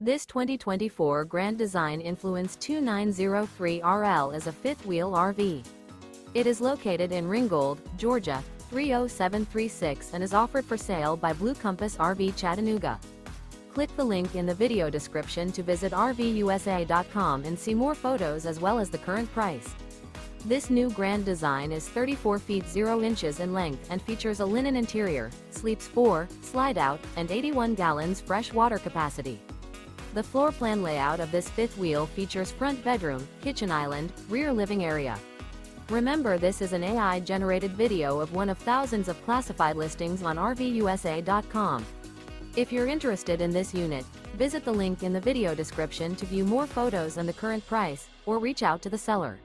This 2024 Grand Design Influence 2903RL is a fifth-wheel RV. It is located in Ringgold, Georgia, 30736 and is offered for sale by Blue Compass RV Chattanooga. Click the link in the video description to visit RVUSA.com and see more photos as well as the current price. This new Grand Design is 34 feet 0 inches in length and features a linen interior, sleeps 4, slide-out, and 81 gallons fresh water capacity. The floor plan layout of this fifth wheel features front bedroom, kitchen island, rear living area. Remember, this is an AI-generated video of one of thousands of classified listings on RVUSA.com. If you're interested in this unit, visit the link in the video description to view more photos and the current price, or reach out to the seller.